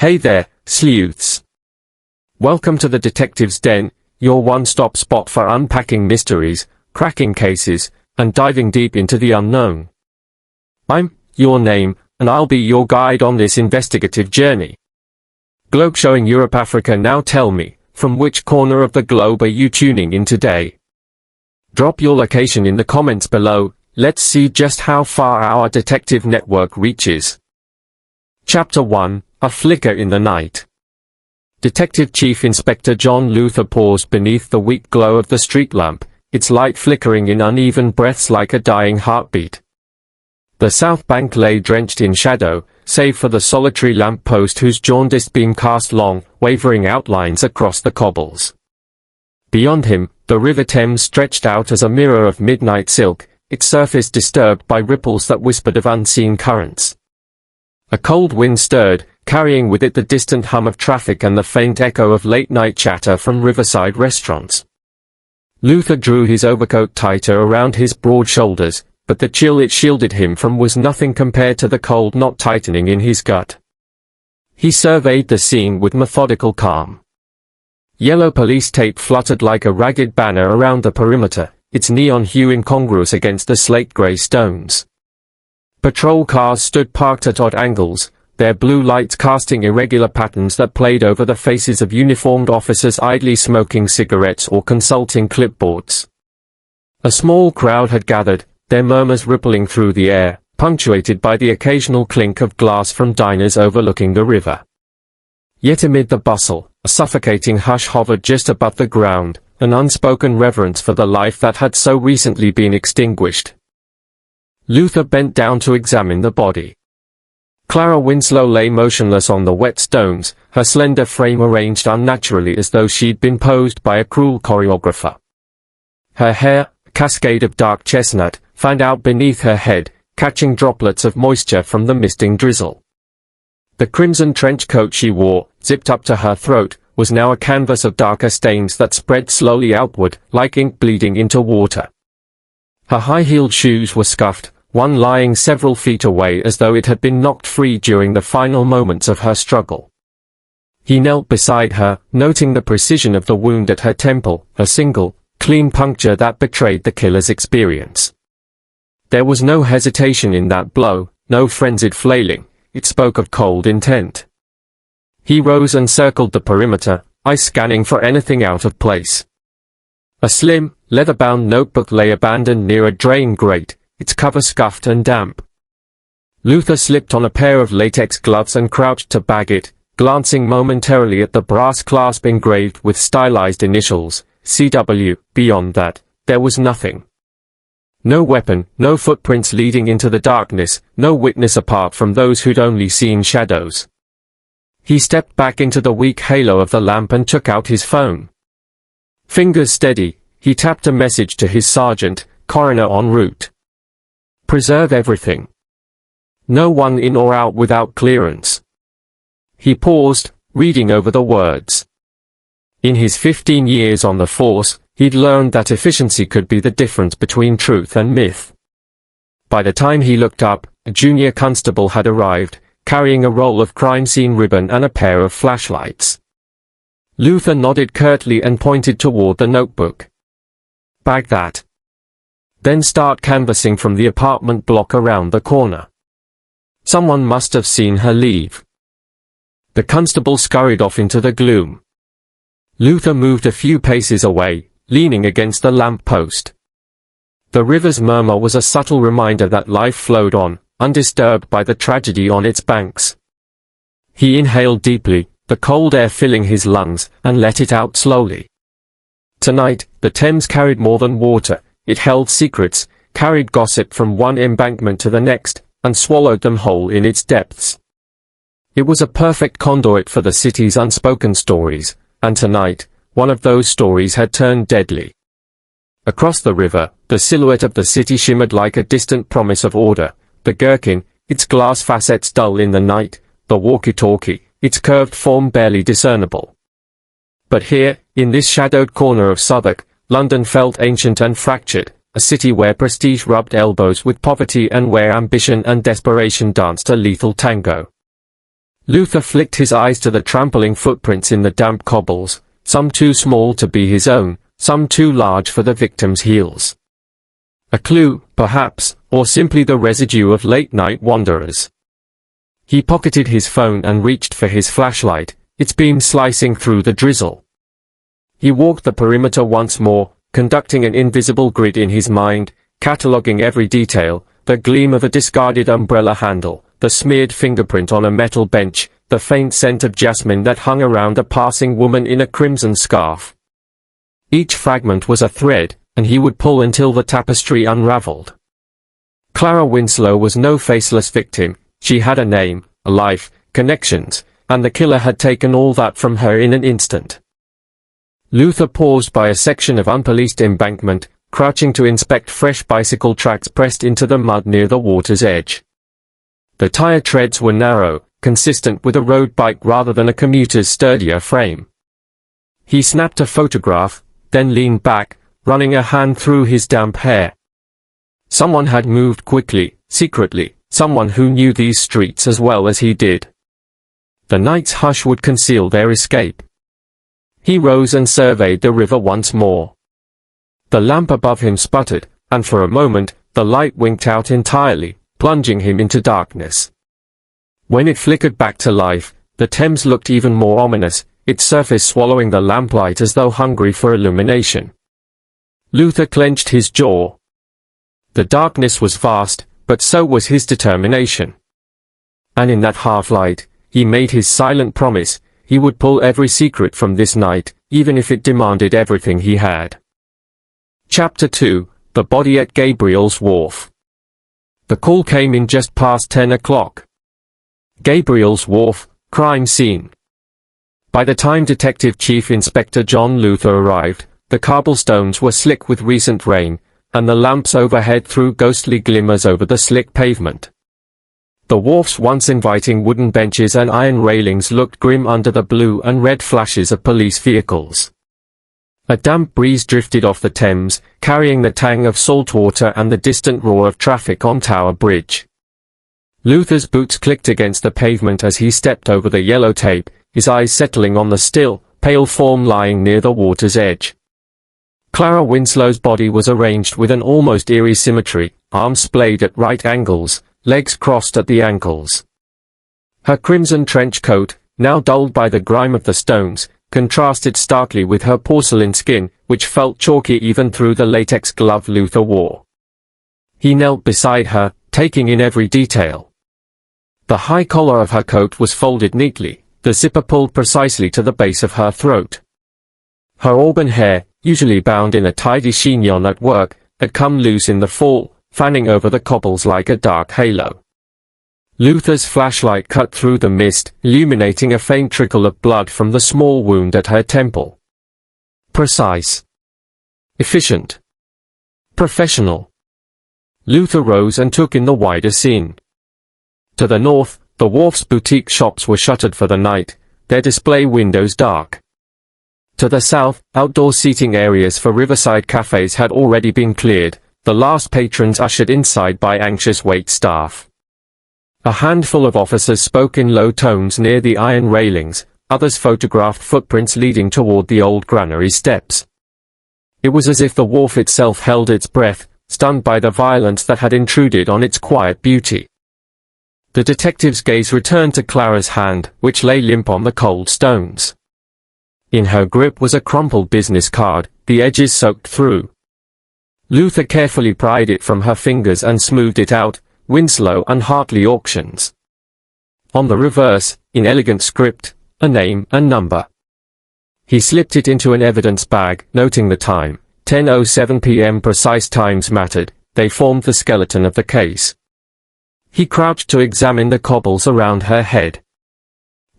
Hey there, sleuths. Welcome to the Detective's Den, your one-stop spot for unpacking mysteries, cracking cases, and diving deep into the unknown. I'm your name, and I'll be your guide on this investigative journey. Globe showing Europe, Africa. Now tell me, from which corner of the globe are you tuning in today? Drop your location in the comments below. Let's see just how far our detective network reaches. Chapter 1, A Flicker in the Night. Detective Chief Inspector John Luther paused beneath the weak glow of the street lamp, its light flickering in uneven breaths like a dying heartbeat. The south bank lay drenched in shadow, save for the solitary lamp post whose jaundiced beam cast long, wavering outlines across the cobbles. Beyond him, the River Thames stretched out as a mirror of midnight silk, its surface disturbed by ripples that whispered of unseen currents. A cold wind stirred, carrying with it the distant hum of traffic and the faint echo of late-night chatter from riverside restaurants. Luther drew his overcoat tighter around his broad shoulders, but the chill it shielded him from was nothing compared to the cold knot tightening in his gut. He surveyed the scene with methodical calm. Yellow police tape fluttered like a ragged banner around the perimeter, its neon hue incongruous against the slate-grey stones. Patrol cars stood parked at odd angles, their blue lights casting irregular patterns that played over the faces of uniformed officers idly smoking cigarettes or consulting clipboards. A small crowd had gathered, their murmurs rippling through the air, punctuated by the occasional clink of glass from diners overlooking the river. Yet amid the bustle, a suffocating hush hovered just above the ground, an unspoken reverence for the life that had so recently been extinguished. Luther bent down to examine the body. Clara Winslow lay motionless on the wet stones, her slender frame arranged unnaturally as though she'd been posed by a cruel choreographer. Her hair, a cascade of dark chestnut, fanned out beneath her head, catching droplets of moisture from the misting drizzle. The crimson trench coat she wore, zipped up to her throat, was now a canvas of darker stains that spread slowly outward, like ink bleeding into water. Her high-heeled shoes were scuffed, one lying several feet away as though it had been knocked free during the final moments of her struggle. He knelt beside her, noting the precision of the wound at her temple, a single, clean puncture that betrayed the killer's experience. There was no hesitation in that blow, no frenzied flailing, it spoke of cold intent. He rose and circled the perimeter, eyes scanning for anything out of place. A slim, leather-bound notebook lay abandoned near a drain grate, its cover scuffed and damp. Luther slipped on a pair of latex gloves and crouched to bag it, glancing momentarily at the brass clasp engraved with stylized initials, CW. Beyond that, there was nothing. No weapon, no footprints leading into the darkness, no witness apart from those who'd only seen shadows. He stepped back into the weak halo of the lamp and took out his phone. Fingers steady, he tapped a message to his sergeant, coroner en route. Preserve everything. No one in or out without clearance. He paused, reading over the words. In his 15 years on the force, he'd learned that efficiency could be the difference between truth and myth. By the time he looked up, a junior constable had arrived, carrying a roll of crime scene ribbon and a pair of flashlights. Luther nodded curtly and pointed toward the notebook. Bag that. Then start canvassing from the apartment block around the corner. Someone must have seen her leave. The constable scurried off into the gloom. Luther moved a few paces away, leaning against the lamp post. The river's murmur was a subtle reminder that life flowed on, undisturbed by the tragedy on its banks. He inhaled deeply, the cold air filling his lungs, and let it out slowly. Tonight, the Thames carried more than water. It held secrets, carried gossip from one embankment to the next, and swallowed them whole in its depths. It was a perfect conduit for the city's unspoken stories, and tonight, one of those stories had turned deadly. Across the river, the silhouette of the city shimmered like a distant promise of order, the Gherkin, its glass facets dull in the night, the walkie-talkie, its curved form barely discernible. But here, in this shadowed corner of Southwark, London felt ancient and fractured, a city where prestige rubbed elbows with poverty and where ambition and desperation danced a lethal tango. Luther flicked his eyes to the trampling footprints in the damp cobbles, some too small to be his own, some too large for the victim's heels. A clue, perhaps, or simply the residue of late-night wanderers. He pocketed his phone and reached for his flashlight, its beam slicing through the drizzle. He walked the perimeter once more, conducting an invisible grid in his mind, cataloguing every detail, the gleam of a discarded umbrella handle, the smeared fingerprint on a metal bench, the faint scent of jasmine that hung around a passing woman in a crimson scarf. Each fragment was a thread, and he would pull until the tapestry unraveled. Clara Winslow was no faceless victim. She had a name, a life, connections, and the killer had taken all that from her in an instant. Luther paused by a section of unpoliced embankment, crouching to inspect fresh bicycle tracks pressed into the mud near the water's edge. The tire treads were narrow, consistent with a road bike rather than a commuter's sturdier frame. He snapped a photograph, then leaned back, running a hand through his damp hair. Someone had moved quickly, secretly, someone who knew these streets as well as he did. The night's hush would conceal their escape. He rose and surveyed the river once more. The lamp above him sputtered, and for a moment, the light winked out entirely, plunging him into darkness. When it flickered back to life, the Thames looked even more ominous, its surface swallowing the lamplight as though hungry for illumination. Luther clenched his jaw. The darkness was vast, but so was his determination. And in that half-light, he made his silent promise, he would pull every secret from this night, even if it demanded everything he had. Chapter 2, The Body at Gabriel's Wharf. The call came in just past 10 o'clock. Gabriel's Wharf, crime scene. By the time Detective Chief Inspector John Luther arrived, the cobblestones were slick with recent rain, and the lamps overhead threw ghostly glimmers over the slick pavement. The wharf's once inviting wooden benches and iron railings looked grim under the blue and red flashes of police vehicles. A damp breeze drifted off the Thames, carrying the tang of salt water and the distant roar of traffic on Tower Bridge. Luther's boots clicked against the pavement as he stepped over the yellow tape, his eyes settling on the still, pale form lying near the water's edge. Clara Winslow's body was arranged with an almost eerie symmetry, arms splayed at right angles, legs crossed at the ankles. Her crimson trench coat, now dulled by the grime of the stones, contrasted starkly with her porcelain skin, which felt chalky even through the latex glove Luther wore. He knelt beside her, taking in every detail. The high collar of her coat was folded neatly, the zipper pulled precisely to the base of her throat. Her auburn hair, usually bound in a tidy chignon at work, had come loose in the fall, fanning over the cobbles like a dark halo. Luther's flashlight cut through the mist, illuminating a faint trickle of blood from the small wound at her temple. Precise. Efficient. Professional. Luther rose and took in the wider scene. To the north, the wharf's boutique shops were shuttered for the night, their display windows dark. To the south, outdoor seating areas for riverside cafes had already been cleared, the last patrons ushered inside by anxious wait staff. A handful of officers spoke in low tones near the iron railings, others photographed footprints leading toward the old granary steps. It was as if the wharf itself held its breath, stunned by the violence that had intruded on its quiet beauty. The detective's gaze returned to Clara's hand, which lay limp on the cold stones. In her grip was a crumpled business card, the edges soaked through. Luther carefully pried it from her fingers and smoothed it out, Winslow and Hartley Auctions. On the reverse, in elegant script, a name and number. He slipped it into an evidence bag, noting the time, 10:07 p.m. Precise times mattered, they formed the skeleton of the case. He crouched to examine the cobbles around her head.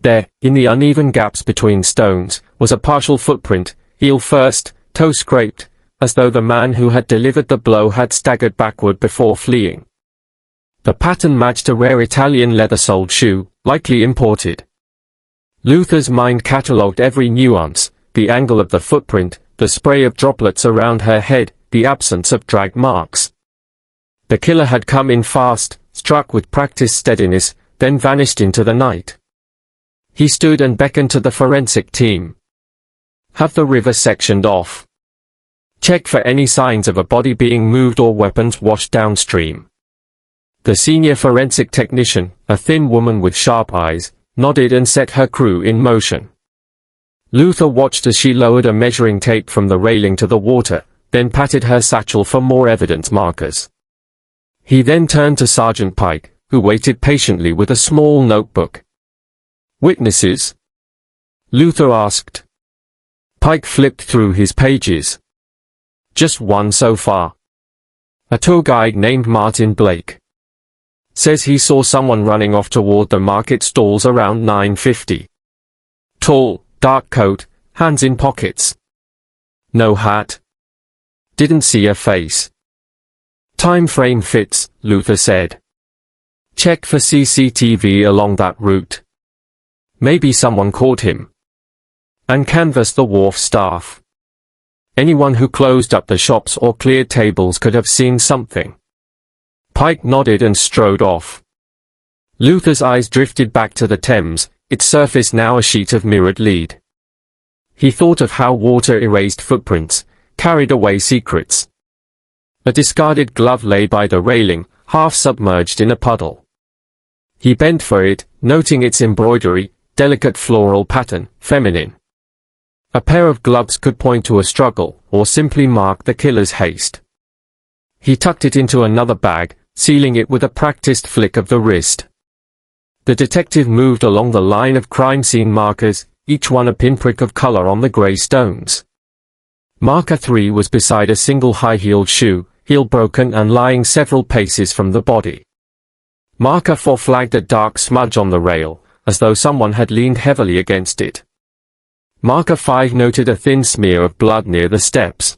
There, in the uneven gaps between stones, was a partial footprint, heel first, toe scraped, as though the man who had delivered the blow had staggered backward before fleeing. The pattern matched a rare Italian leather-soled shoe, likely imported. Luther's mind catalogued every nuance, the angle of the footprint, the spray of droplets around her head, the absence of drag marks. The killer had come in fast, struck with practiced steadiness, then vanished into the night. He stood and beckoned to the forensic team. "Have the river sectioned off. Check for any signs of a body being moved or weapons washed downstream." The senior forensic technician, a thin woman with sharp eyes, nodded and set her crew in motion. Luther watched as she lowered a measuring tape from the railing to the water, then patted her satchel for more evidence markers. He then turned to Sergeant Pike, who waited patiently with a small notebook. "Witnesses?" Luther asked. Pike flipped through his pages. "Just one so far. A tour guide named Martin Blake. Says he saw someone running off toward the market stalls around 9:50. Tall, dark coat, hands in pockets. No hat. Didn't see a face. Time frame fits," Luther said. "Check for CCTV along that route. Maybe someone caught him. And canvass the wharf staff. Anyone who closed up the shops or cleared tables could have seen something." Pike nodded and strode off. Luther's eyes drifted back to the Thames, its surface now a sheet of mirrored lead. He thought of how water erased footprints, carried away secrets. A discarded glove lay by the railing, half submerged in a puddle. He bent for it, noting its embroidery, delicate floral pattern, feminine. A pair of gloves could point to a struggle, or simply mark the killer's haste. He tucked it into another bag, sealing it with a practiced flick of the wrist. The detective moved along the line of crime scene markers, each one a pinprick of color on the gray stones. Marker 3 was beside a single high-heeled shoe, heel broken and lying several paces from the body. Marker 4 flagged a dark smudge on the rail, as though someone had leaned heavily against it. Marker 5 noted a thin smear of blood near the steps.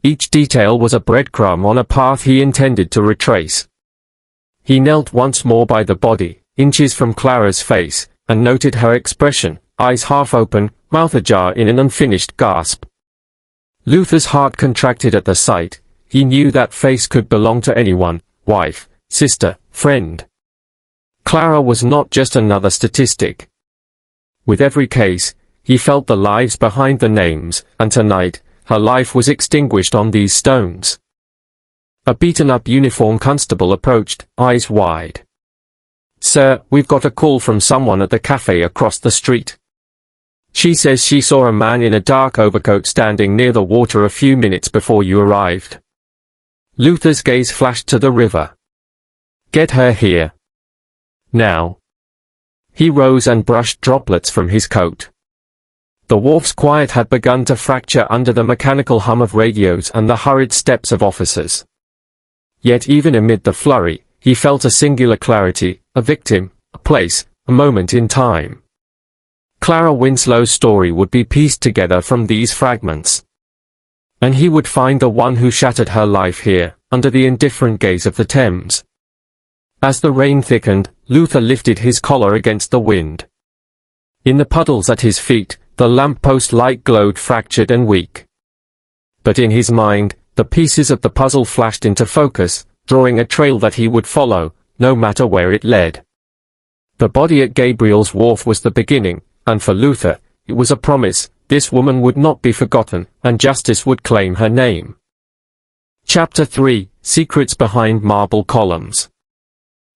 Each detail was a breadcrumb on a path he intended to retrace. He knelt once more by the body, inches from Clara's face, and noted her expression, eyes half open, mouth ajar in an unfinished gasp. Luther's heart contracted at the sight. He knew that face could belong to anyone, wife, sister, friend. Clara was not just another statistic. With every case, he felt the lives behind the names, and tonight, her life was extinguished on these stones. A beaten-up uniformed constable approached, eyes wide. "Sir, we've got a call from someone at the cafe across the street. She says she saw a man in a dark overcoat standing near the water a few minutes before you arrived." Luther's gaze flashed to the river. "Get her here. Now." He rose and brushed droplets from his coat. The wharf's quiet had begun to fracture under the mechanical hum of radios and the hurried steps of officers. Yet even amid the flurry, he felt a singular clarity, a victim, a place, a moment in time. Clara Winslow's story would be pieced together from these fragments. And he would find the one who shattered her life here, under the indifferent gaze of the Thames. As the rain thickened, Luther lifted his collar against the wind. In the puddles at his feet, the lamppost light glowed fractured and weak. But in his mind, the pieces of the puzzle flashed into focus, drawing a trail that he would follow, no matter where it led. The body at Gabriel's Wharf was the beginning, and for Luther, it was a promise. This woman would not be forgotten, and justice would claim her name. Chapter 3, Secrets Behind Marble Columns.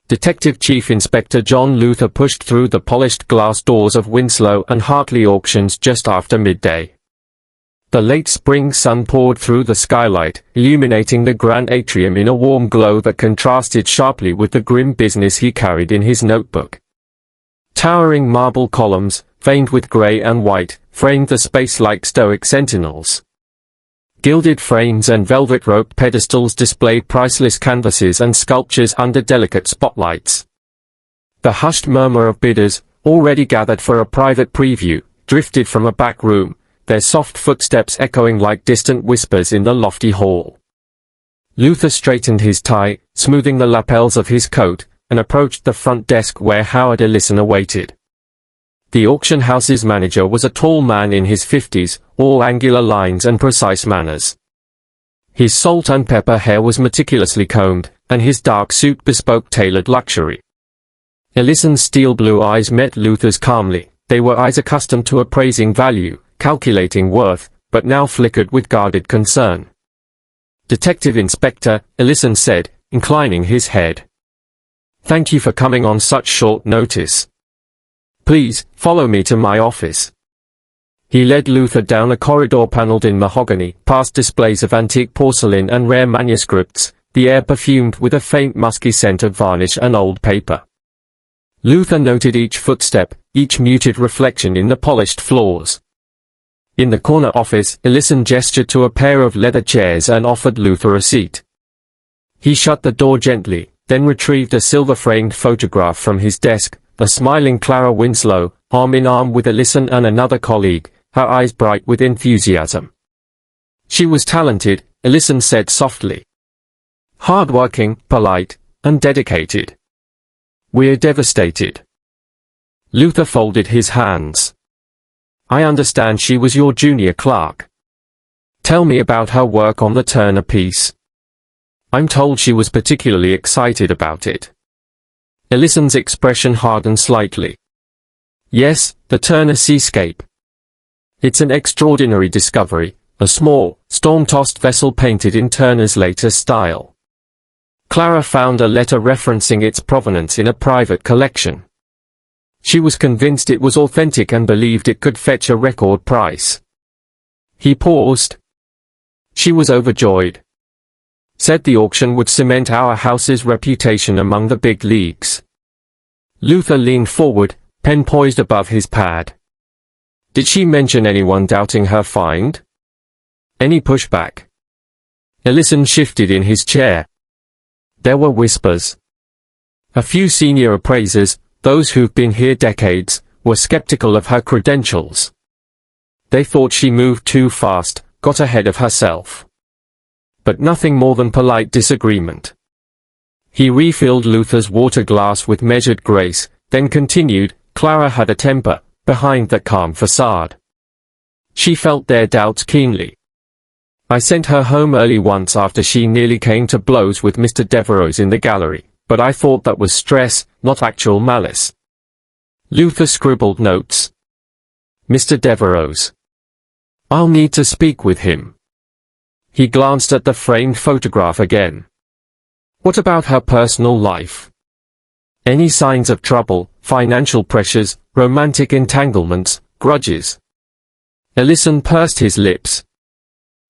Detective Chief Inspector John Luther pushed through the polished glass doors of Winslow and Hartley auctions just after midday. The late spring sun poured through the skylight, illuminating the grand atrium in a warm glow that contrasted sharply with the grim business he carried in his notebook. Towering marble columns, veined with grey and white, framed the space like stoic sentinels. Gilded frames and velvet-roped pedestals displayed priceless canvases and sculptures under delicate spotlights. The hushed murmur of bidders, already gathered for a private preview, drifted from a back room, their soft footsteps echoing like distant whispers in the lofty hall. Luther straightened his tie, smoothing the lapels of his coat, and approached the front desk where Howard Ellison awaited. The auction house's manager was a tall man in his 50s, all angular lines and precise manners. His salt and pepper hair was meticulously combed, and his dark suit bespoke tailored luxury. Ellison's steel blue eyes met Luther's calmly. They were eyes accustomed to appraising value, calculating worth, but now flickered with guarded concern. "Detective Inspector," Ellison said, inclining his head. "Thank you for coming on such short notice. Please, follow me to my office." He led Luther down a corridor paneled in mahogany, past displays of antique porcelain and rare manuscripts, the air perfumed with a faint musky scent of varnish and old paper. Luther noted each footstep, each muted reflection in the polished floors. In the corner office, Ellison gestured to a pair of leather chairs and offered Luther a seat. He shut the door gently, then retrieved a silver-framed photograph from his desk, a smiling Clara Winslow, arm in arm with Ellison and another colleague, her eyes bright with enthusiasm. She was talented, Ellison said softly. Hard-working, polite, and dedicated. We're devastated. Luther folded his hands. I understand she was your junior clerk. Tell me about her work on the Turner piece. I'm told she was particularly excited about it. Ellison's expression hardened slightly. Yes, the Turner seascape. It's an extraordinary discovery, a small, storm-tossed vessel painted in Turner's latest style. Clara found a letter referencing its provenance in a private collection. She was convinced it was authentic and believed it could fetch a record price. He paused. She was overjoyed. Said the auction would cement our house's reputation among the big leagues. Luther leaned forward, pen poised above his pad. Did she mention anyone doubting her find? Any pushback? Ellison shifted in his chair. There were whispers. A few senior appraisers, those who've been here decades, were skeptical of her credentials. They thought she moved too fast, got ahead of herself. But nothing more than polite disagreement. He refilled Luther's water glass with measured grace, then continued, Clara had a temper, behind that calm facade. She felt their doubts keenly. I sent her home early once after she nearly came to blows with Mr. Devereux in the gallery, but I thought that was stress, not actual malice. Luther scribbled notes. Mr. Devereux. I'll need to speak with him. He glanced at the framed photograph again. What about her personal life? Any signs of trouble, financial pressures, romantic entanglements, grudges? Ellison pursed his lips.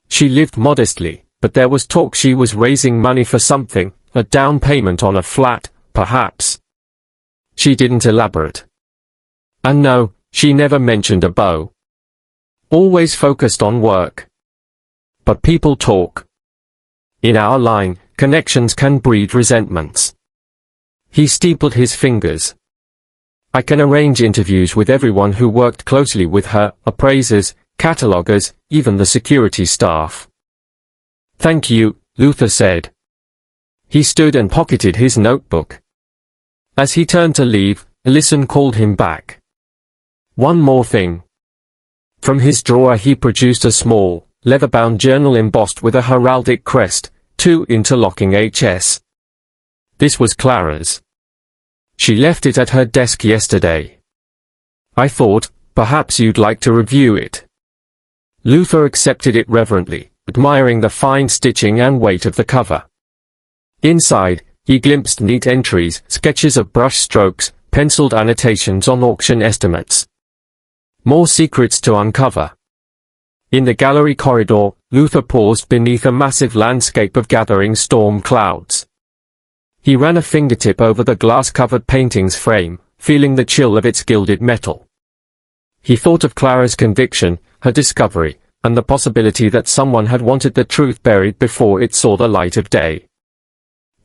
She lived modestly, but there was talk she was raising money for something, a down payment on a flat, perhaps. She didn't elaborate. And no, she never mentioned a beau. Always focused on work. But people talk. In our line, connections can breed resentments. He steepled his fingers. I can arrange interviews with everyone who worked closely with her, appraisers, catalogers, even the security staff. Thank you, Luther said. He stood and pocketed his notebook. As he turned to leave, Ellison called him back. One more thing. From his drawer he produced a small, leather-bound journal embossed with a heraldic crest, 2 interlocking HS. This was Clara's. She left it at her desk yesterday. I thought, perhaps you'd like to review it. Luther accepted it reverently, admiring the fine stitching and weight of the cover. Inside, he glimpsed neat entries, sketches of brush strokes, penciled annotations on auction estimates. More secrets to uncover. In the gallery corridor, Luther paused beneath a massive landscape of gathering storm clouds. He ran a fingertip over the glass-covered painting's frame, feeling the chill of its gilded metal. He thought of Clara's conviction, her discovery, and the possibility that someone had wanted the truth buried before it saw the light of day.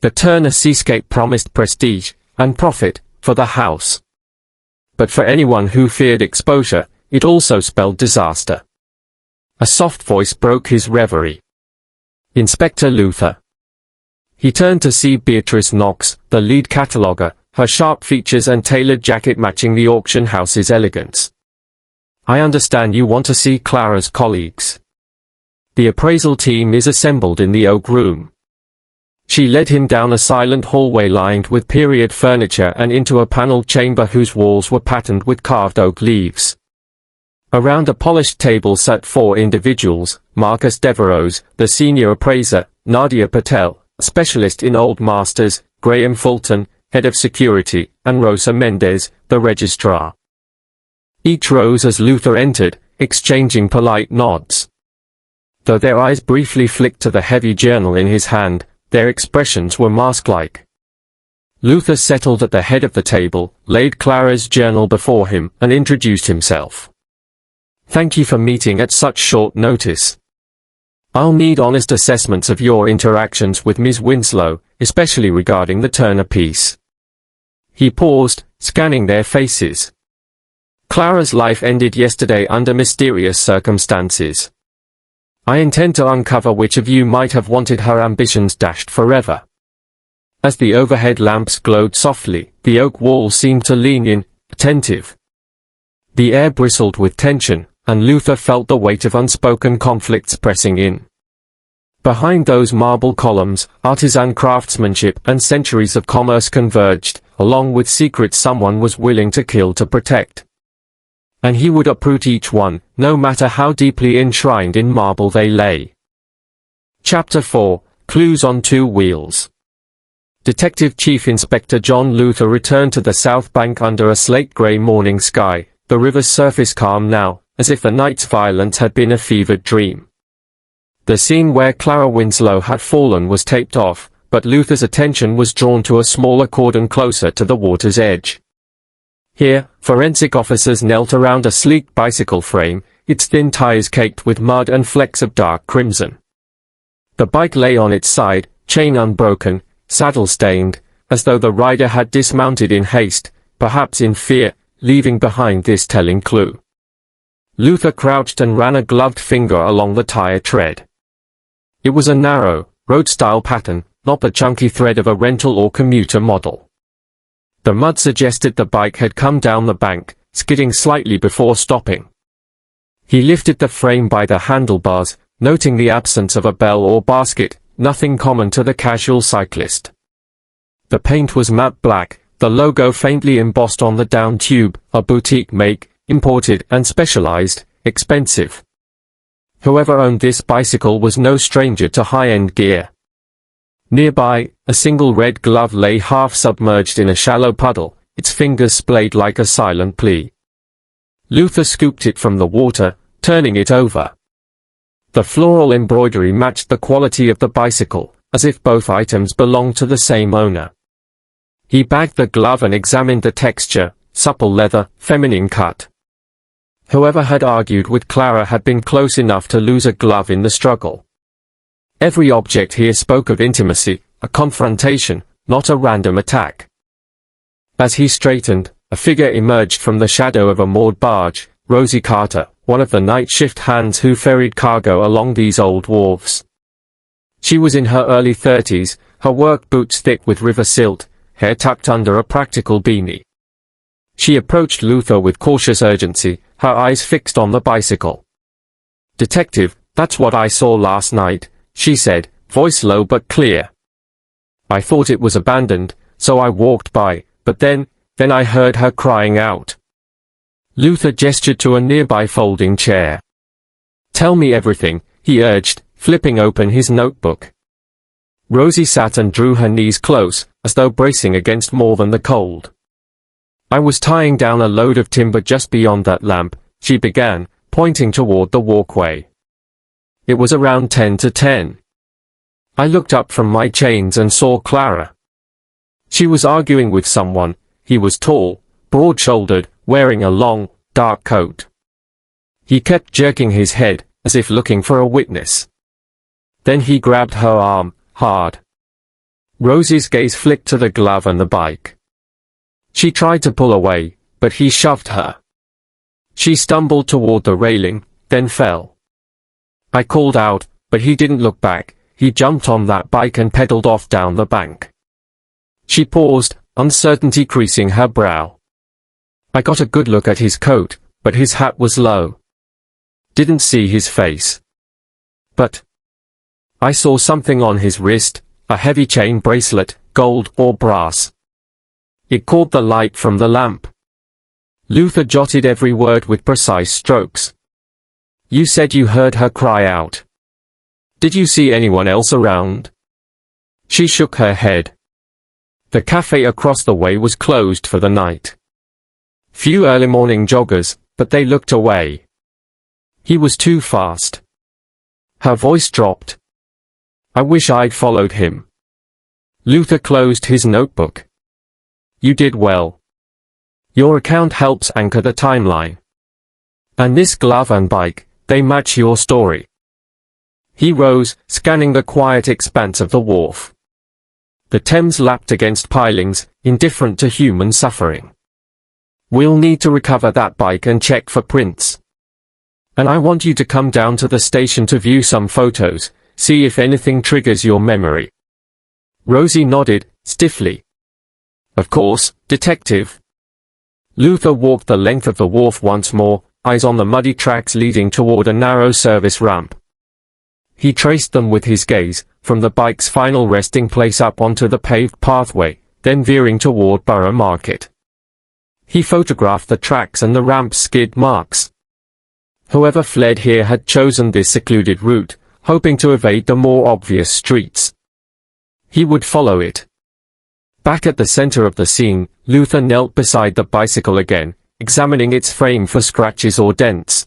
The Turner seascape promised prestige and profit for the house. But for anyone who feared exposure, it also spelled disaster. A soft voice broke his reverie. Inspector Luther. He turned to see Beatrice Knox, the lead cataloger, her sharp features and tailored jacket matching the auction house's elegance. I understand you want to see Clara's colleagues. The appraisal team is assembled in the Oak Room. She led him down a silent hallway lined with period furniture and into a paneled chamber whose walls were patterned with carved oak leaves. Around a polished table sat 4 individuals: Marcus Devereux, the senior appraiser; Nadia Patel, a specialist in old masters; Graham Fulton, head of security; and Rosa Mendez, the registrar. Each rose as Luther entered, exchanging polite nods. Though their eyes briefly flicked to the heavy journal in his hand, their expressions were mask-like. Luther settled at the head of the table, laid Clara's journal before him, and introduced himself. "Thank you for meeting at such short notice. I'll need honest assessments of your interactions with Ms. Winslow, especially regarding the Turner piece." He paused, scanning their faces. "Clara's life ended yesterday under mysterious circumstances. I intend to uncover which of you might have wanted her ambitions dashed forever." As the overhead lamps glowed softly, the oak wall seemed to lean in, attentive. The air bristled with tension, and Luther felt the weight of unspoken conflicts pressing in. Behind those marble columns, artisan craftsmanship and centuries of commerce converged, along with secrets someone was willing to kill to protect. And he would uproot each one, no matter how deeply enshrined in marble they lay. Chapter 4: Clues on Two Wheels. Detective Chief Inspector John Luther returned to the South Bank under a slate-grey morning sky, the river's surface calm now, as if the night's violence had been a fevered dream. The scene where Clara Winslow had fallen was taped off, but Luther's attention was drawn to a smaller cordon closer to the water's edge. Here, forensic officers knelt around a sleek bicycle frame, its thin tires caked with mud and flecks of dark crimson. The bike lay on its side, chain unbroken, saddle stained, as though the rider had dismounted in haste, perhaps in fear, leaving behind this telling clue. Luther crouched and ran a gloved finger along the tire tread. It was a narrow, road-style pattern, not the chunky thread of a rental or commuter model. The mud suggested the bike had come down the bank, skidding slightly before stopping. He lifted the frame by the handlebars, noting the absence of a bell or basket, nothing common to the casual cyclist. The paint was matte black, the logo faintly embossed on the down tube, a boutique make, imported and specialized, expensive. Whoever owned this bicycle was no stranger to high-end gear. Nearby, a single red glove lay half submerged in a shallow puddle, its fingers splayed like a silent plea. Luther scooped it from the water, turning it over. The floral embroidery matched the quality of the bicycle, as if both items belonged to the same owner. He bagged the glove and examined the texture, supple leather, feminine cut. Whoever had argued with Clara had been close enough to lose a glove in the struggle. Every object here spoke of intimacy, a confrontation, not a random attack. As he straightened, a figure emerged from the shadow of a moored barge, Rosie Carter, one of the night shift hands who ferried cargo along these old wharves. She was in her early 30s, her work boots thick with river silt, hair tucked under a practical beanie. She approached Luther with cautious urgency, her eyes fixed on the bicycle. "Detective, that's what I saw last night," she said, voice low but clear. "I thought it was abandoned, so I walked by, but then I heard her crying out." Luther gestured to a nearby folding chair. "Tell me everything," he urged, flipping open his notebook. Rosie sat and drew her knees close, as though bracing against more than the cold. "I was tying down a load of timber just beyond that lamp," she began, pointing toward the walkway. "It was around 10 to 10. I looked up from my chains and saw Clara. She was arguing with someone. He was tall, broad-shouldered, wearing a long, dark coat. He kept jerking his head, as if looking for a witness. Then he grabbed her arm, hard." Rosie's gaze flicked to the glove and the bike. She tried to pull away, but he shoved her. She stumbled toward the railing, then fell. I called out, but he didn't look back. He jumped on that bike and pedaled off down the bank. She paused, uncertainty creasing her brow. I got a good look at his coat, but his hat was low. Didn't see his face. But I saw something on his wrist, a heavy chain bracelet, gold or brass. It caught the light from the lamp. Luther jotted every word with precise strokes. You said you heard her cry out. Did you see anyone else around? She shook her head. The cafe across the way was closed for the night. Few early morning joggers, but they looked away. He was too fast. Her voice dropped. I wish I'd followed him. Luther closed his notebook. You did well. Your account helps anchor the timeline. And this glove and bike, they match your story. He rose, scanning the quiet expanse of the wharf. The Thames lapped against pilings, indifferent to human suffering. We'll need to recover that bike and check for prints. And I want you to come down to the station to view some photos, see if anything triggers your memory. Rosie nodded, stiffly. Of course, detective. Luther walked the length of the wharf once more, eyes on the muddy tracks leading toward a narrow service ramp. He traced them with his gaze, from the bike's final resting place up onto the paved pathway, then veering toward Borough Market. He photographed the tracks and the ramp's skid marks. Whoever fled here had chosen this secluded route, hoping to evade the more obvious streets. He would follow it. Back at the center of the scene, Luther knelt beside the bicycle again, examining its frame for scratches or dents.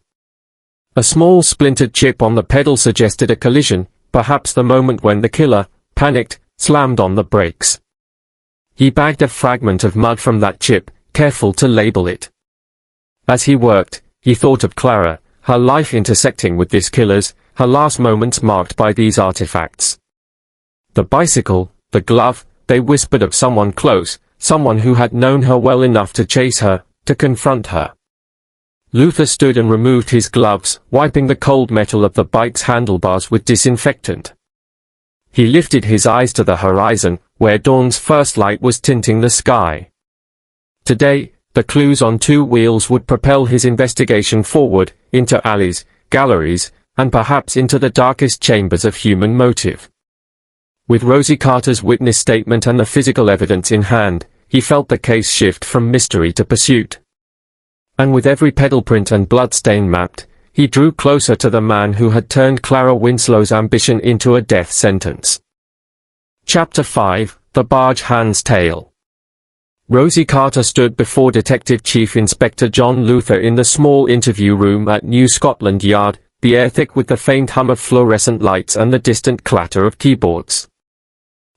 A small splintered chip on the pedal suggested a collision, perhaps the moment when the killer, panicked, slammed on the brakes. He bagged a fragment of mud from that chip, careful to label it. As he worked, he thought of Clara, her life intersecting with this killer's, her last moments marked by these artifacts. The bicycle, the glove, they whispered of someone close, someone who had known her well enough to chase her, to confront her. Luther stood and removed his gloves, wiping the cold metal of the bike's handlebars with disinfectant. He lifted his eyes to the horizon, where dawn's first light was tinting the sky. Today, the clues on two wheels would propel his investigation forward, into alleys, galleries, and perhaps into the darkest chambers of human motive. With Rosie Carter's witness statement and the physical evidence in hand, he felt the case shift from mystery to pursuit. And with every pedal print and bloodstain mapped, he drew closer to the man who had turned Clara Winslow's ambition into a death sentence. Chapter 5, The Barge Hand's Tale. Rosie Carter stood before Detective Chief Inspector John Luther in the small interview room at New Scotland Yard, the air thick with the faint hum of fluorescent lights and the distant clatter of keyboards.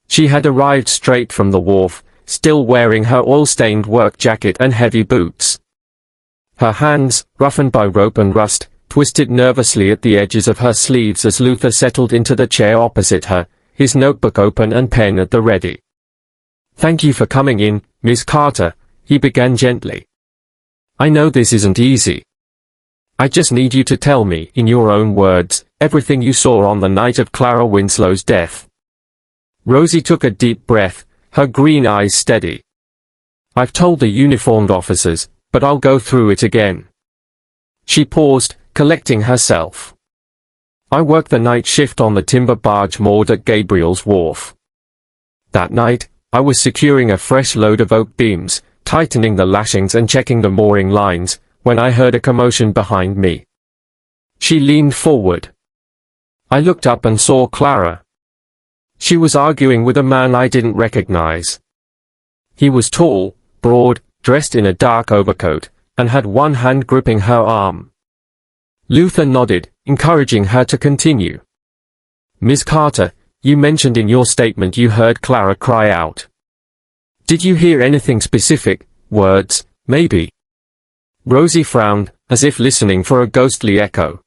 She had arrived straight from the wharf, still wearing her oil-stained work jacket and heavy boots. Her hands, roughened by rope and rust, twisted nervously at the edges of her sleeves as Luther settled into the chair opposite her, his notebook open and pen at the ready. "Thank you for coming in, Miss Carter," he began gently. "I know this isn't easy. I just need you to tell me, in your own words, everything you saw on the night of Clara Winslow's death." Rosie took a deep breath, her green eyes steady. "I've told the uniformed officers, but I'll go through it again." She paused, collecting herself. "I worked the night shift on the timber barge moored at Gabriel's Wharf. That night, I was securing a fresh load of oak beams, tightening the lashings and checking the mooring lines, when I heard a commotion behind me." She leaned forward. "I looked up and saw Clara. She was arguing with a man I didn't recognize. He was tall, broad, dressed in a dark overcoat, and had one hand gripping her arm." Luther nodded, encouraging her to continue. "Miss Carter, you mentioned in your statement you heard Clara cry out. Did you hear anything specific, words, maybe?" Rosie frowned, as if listening for a ghostly echo.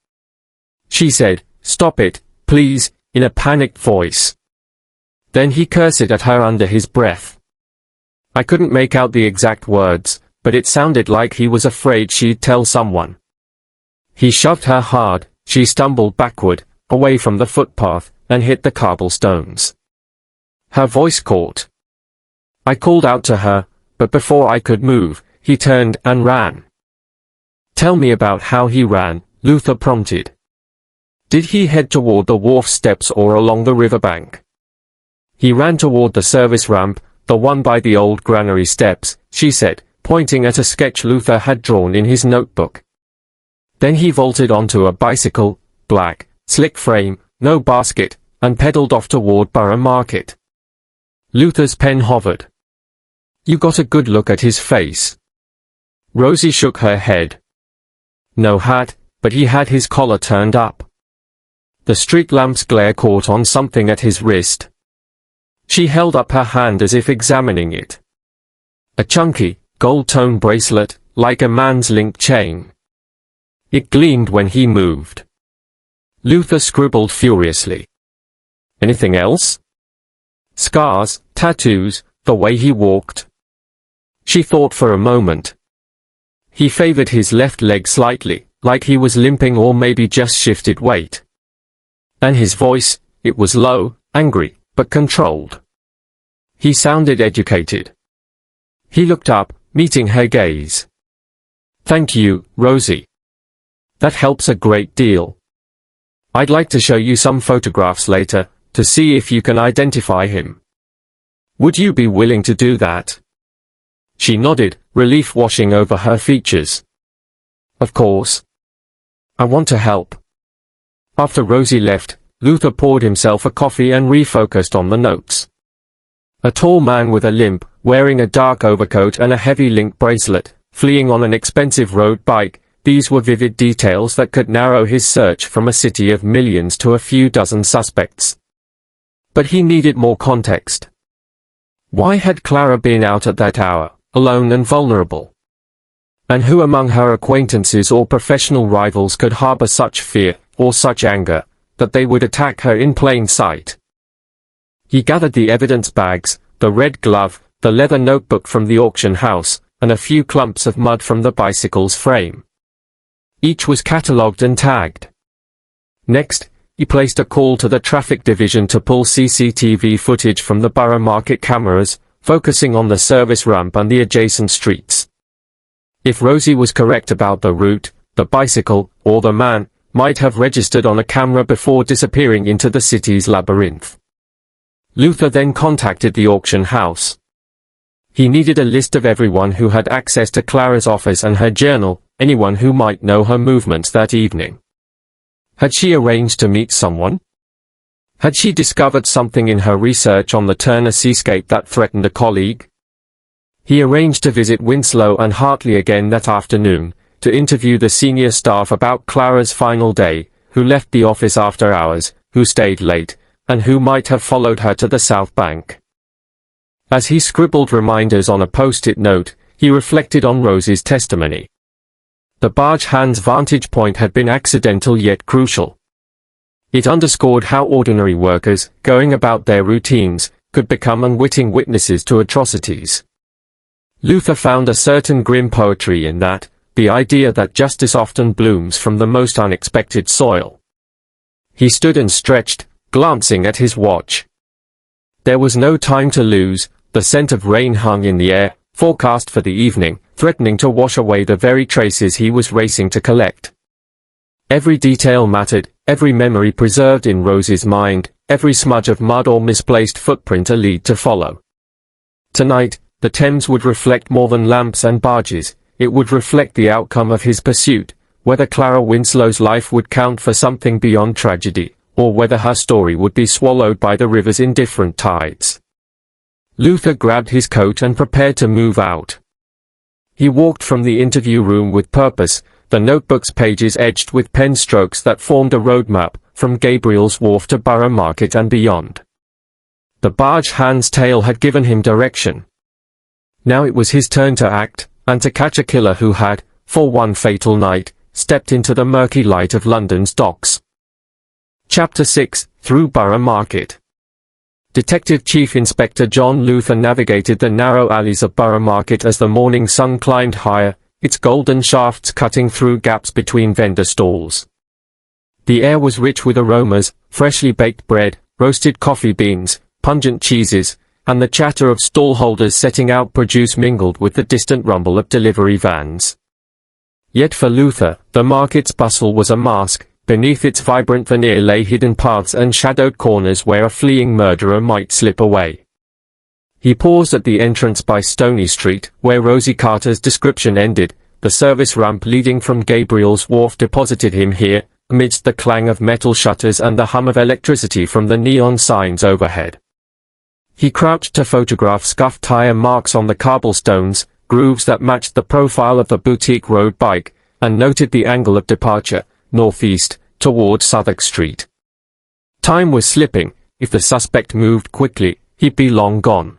She said, "Stop it, please," in a panicked voice. Then he cursed at her under his breath. I couldn't make out the exact words, but it sounded like he was afraid she'd tell someone. He shoved her hard, she stumbled backward, away from the footpath, and hit the cobblestones. Her voice caught. I called out to her, but before I could move, he turned and ran. "Tell me about how he ran," Luther prompted. "Did he head toward the wharf steps or along the riverbank?" He ran toward the service ramp, the one by the old granary steps, she said, pointing at a sketch Luther had drawn in his notebook. Then he vaulted onto a bicycle, black, slick frame, no basket, and pedaled off toward Borough Market. Luther's pen hovered. You got a good look at his face. Rosie shook her head. No hat, but he had his collar turned up. The street lamp's glare caught on something at his wrist. She held up her hand as if examining it. A chunky, gold-tone bracelet, like a man's link chain. It gleamed when he moved. Luther scribbled furiously. Anything else? Scars, tattoos, the way he walked. She thought for a moment. He favored his left leg slightly, like he was limping or maybe just shifted weight. And his voice, it was low, angry, but controlled. He sounded educated. He looked up, meeting her gaze. Thank you, Rosie. That helps a great deal. I'd like to show you some photographs later, to see if you can identify him. Would you be willing to do that? She nodded, relief washing over her features. Of course. I want to help. After Rosie left, Luther poured himself a coffee and refocused on the notes. A tall man with a limp, wearing a dark overcoat and a heavy link bracelet, fleeing on an expensive road bike, these were vivid details that could narrow his search from a city of millions to a few dozen suspects. But he needed more context. Why had Clara been out at that hour, alone and vulnerable? And who among her acquaintances or professional rivals could harbor such fear, or such anger, that they would attack her in plain sight? He gathered the evidence bags, the red glove, the leather notebook from the auction house, and a few clumps of mud from the bicycle's frame. Each was catalogued and tagged. Next, he placed a call to the traffic division to pull CCTV footage from the Borough Market cameras, focusing on the service ramp and the adjacent streets. If Rosie was correct about the route, the bicycle, or the man, might have registered on a camera before disappearing into the city's labyrinth. Luther then contacted the auction house. He needed a list of everyone who had access to Clara's office and her journal, anyone who might know her movements that evening. Had she arranged to meet someone? Had she discovered something in her research on the Turner seascape that threatened a colleague? He arranged to visit Winslow and Hartley again that afternoon, to interview the senior staff about Clara's final day, who left the office after hours, who stayed late, and who might have followed her to the South Bank. As he scribbled reminders on a post-it note, he reflected on Rosie's testimony. The barge hand's vantage point had been accidental yet crucial. It underscored how ordinary workers, going about their routines, could become unwitting witnesses to atrocities. Luther found a certain grim poetry in that, the idea that justice often blooms from the most unexpected soil. He stood and stretched, glancing at his watch. There was no time to lose, the scent of rain hung in the air, forecast for the evening, threatening to wash away the very traces he was racing to collect. Every detail mattered, every memory preserved in Rosie's mind, every smudge of mud or misplaced footprint a lead to follow. Tonight, the Thames would reflect more than lamps and barges, it would reflect the outcome of his pursuit, whether Clara Winslow's life would count for something beyond tragedy, or whether her story would be swallowed by the river's indifferent tides. Luther grabbed his coat and prepared to move out. He walked from the interview room with purpose, the notebook's pages edged with pen strokes that formed a roadmap, from Gabriel's Wharf to Borough Market and beyond. The barge hand's tale had given him direction. Now it was his turn to act, and to catch a killer who had, for one fatal night, stepped into the murky light of London's docks. Chapter 6, Through Borough Market. Detective Chief Inspector John Luther navigated the narrow alleys of Borough Market as the morning sun climbed higher, its golden shafts cutting through gaps between vendor stalls. The air was rich with aromas, freshly baked bread, roasted coffee beans, pungent cheeses, and the chatter of stallholders setting out produce mingled with the distant rumble of delivery vans. Yet for Luther, the market's bustle was a mask, Beneath its vibrant veneer lay hidden paths and shadowed corners where a fleeing murderer might slip away. He paused at the entrance by Stony Street, where Rosie Carter's description ended. The service ramp leading from Gabriel's Wharf deposited him here, amidst the clang of metal shutters and the hum of electricity from the neon signs overhead. He crouched to photograph scuffed tire marks on the cobblestones, grooves that matched the profile of the boutique road bike, and noted the angle of departure, northeast, toward Southwark Street. Time was slipping. If the suspect moved quickly, he'd be long gone.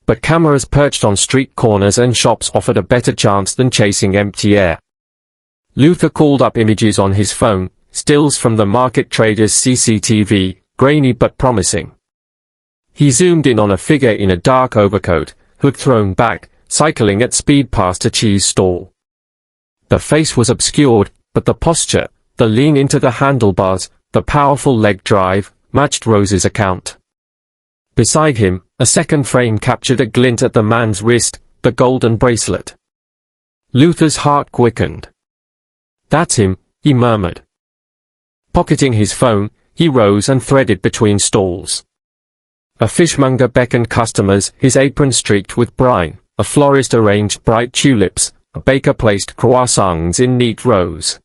But cameras perched on street corners and shops offered a better chance than chasing empty air. Luther called up images on his phone, stills from the market trader's CCTV, grainy but promising. He zoomed in on a figure in a dark overcoat, hood thrown back, cycling at speed past a cheese stall. The face was obscured, but the posture, the lean into the handlebars, the powerful leg drive, matched Rose's account. Beside him, a second frame captured a glint at the man's wrist, the golden bracelet. Luther's heart quickened. "That's him," he murmured. Pocketing his phone, he rose and threaded between stalls. A fishmonger beckoned customers, his apron streaked with brine, a florist arranged bright tulips, a baker placed croissants in neat rows.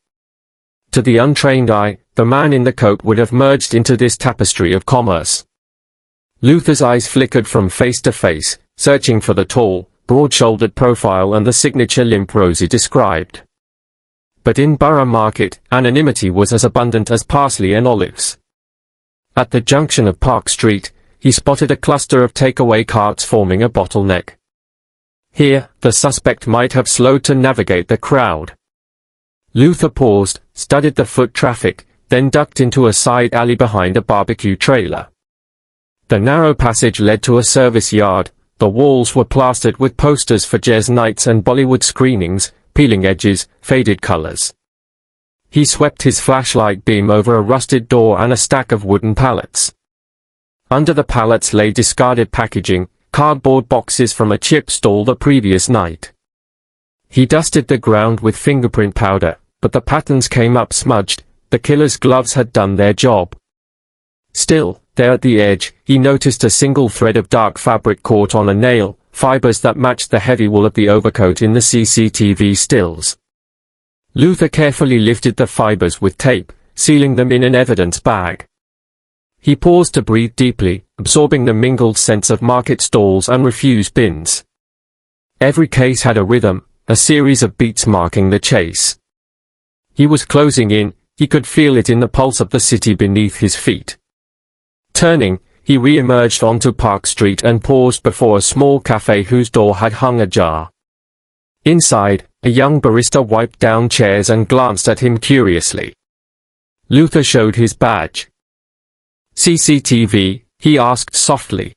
To the untrained eye, the man in the coat would have merged into this tapestry of commerce. Luther's eyes flickered from face to face, searching for the tall, broad-shouldered profile and the signature limp Rosie described. But in Borough Market, anonymity was as abundant as parsley and olives. At the junction of Park Street, he spotted a cluster of takeaway carts forming a bottleneck. Here, the suspect might have slowed to navigate the crowd. Luther paused, studied the foot traffic, then ducked into a side alley behind a barbecue trailer. The narrow passage led to a service yard. The walls were plastered with posters for jazz nights and Bollywood screenings, peeling edges, faded colors. He swept his flashlight beam over a rusted door and a stack of wooden pallets. Under the pallets lay discarded packaging, cardboard boxes from a chip stall the previous night. He dusted the ground with fingerprint powder, but the patterns came up smudged. The killer's gloves had done their job. Still, there at the edge, he noticed a single thread of dark fabric caught on a nail, fibers that matched the heavy wool of the overcoat in the CCTV stills. Luther carefully lifted the fibers with tape, sealing them in an evidence bag. He paused to breathe deeply, absorbing the mingled scents of market stalls and refuse bins. Every case had a rhythm, a series of beats marking the chase. He was closing in. He could feel it in the pulse of the city beneath his feet. Turning, he re-emerged onto Park Street and paused before a small cafe whose door had hung ajar. Inside, a young barista wiped down chairs and glanced at him curiously. Luther showed his badge. "CCTV?" he asked softly.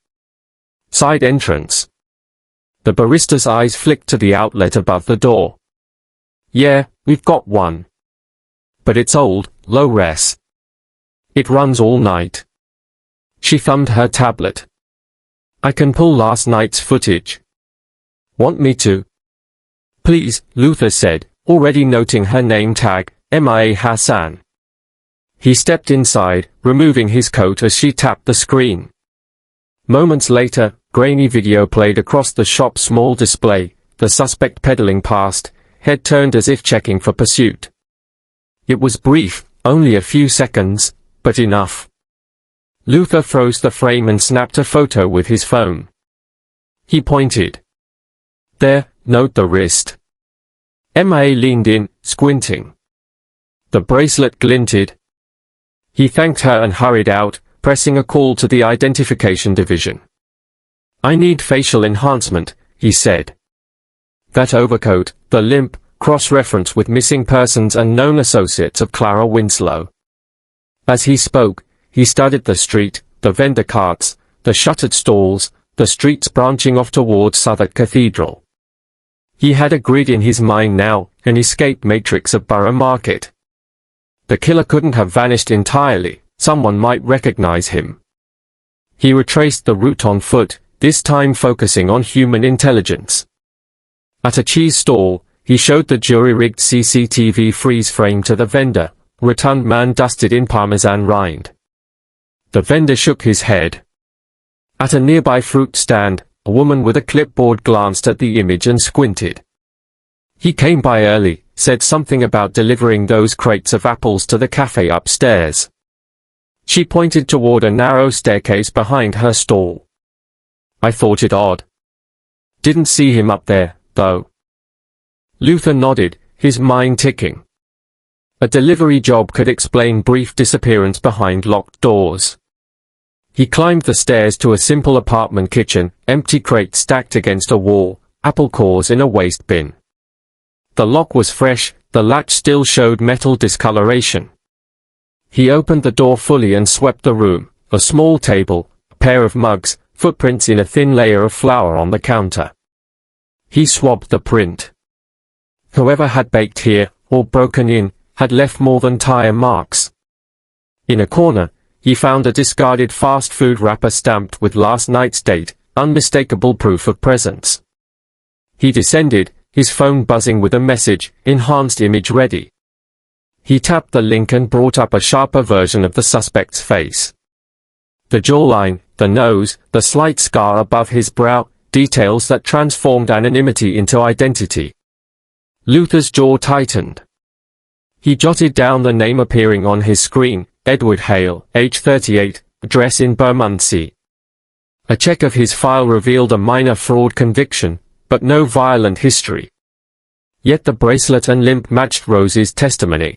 "Side entrance." The barista's eyes flicked to the outlet above the door. "Yeah, we've got one. But it's old, low res. It runs all night." She thumbed her tablet. "I can pull last night's footage." "Want me to?" "Please," Luther said, already noting her name tag, MIA Hassan. He stepped inside, removing his coat as she tapped the screen. Moments later, grainy video played across the shop's small display, the suspect pedaling past, head turned as if checking for pursuit. It was brief, only a few seconds, but enough. Luther froze the frame and snapped a photo with his phone. He pointed. "There, note the wrist." MIA leaned in, squinting. The bracelet glinted. He thanked her and hurried out, pressing a call to the identification division. "I need facial enhancement," he said. That overcoat, the limp, cross-reference with missing persons and known associates of Clara Winslow. As he spoke, he studied the street, the vendor carts, the shuttered stalls, the streets branching off towards Southwark Cathedral. He had a grid in his mind now, an escape matrix of Borough Market. The killer couldn't have vanished entirely, someone might recognize him. He retraced the route on foot, this time focusing on human intelligence. At a cheese stall, he showed the jury-rigged CCTV freeze frame to the vendor, rotund man dusted in parmesan rind. The vendor shook his head. At a nearby fruit stand, a woman with a clipboard glanced at the image and squinted. He came by early, said something about delivering those crates of apples to the cafe upstairs. She pointed toward a narrow staircase behind her stall. I thought it odd. Didn't see him up there, though. Luther nodded, his mind ticking. A delivery job could explain brief disappearance behind locked doors. He climbed the stairs to a simple apartment kitchen, empty crates stacked against a wall, apple cores in a waste bin. The lock was fresh, the latch still showed metal discoloration. He opened the door fully and swept the room, a small table, a pair of mugs, footprints in a thin layer of flour on the counter. He swabbed the print. Whoever had baked here, or broken in, had left more than tire marks. In a corner, he found a discarded fast food wrapper stamped with last night's date, unmistakable proof of presence. He descended, his phone buzzing with a message, enhanced image ready. He tapped the link and brought up a sharper version of the suspect's face. The jawline, the nose, the slight scar above his brow, details that transformed anonymity into identity. Luther's jaw tightened. He jotted down the name appearing on his screen, Edward Hale, age 38, address in Bermondsey. A check of his file revealed a minor fraud conviction, but no violent history. Yet the bracelet and limp matched Rose's testimony.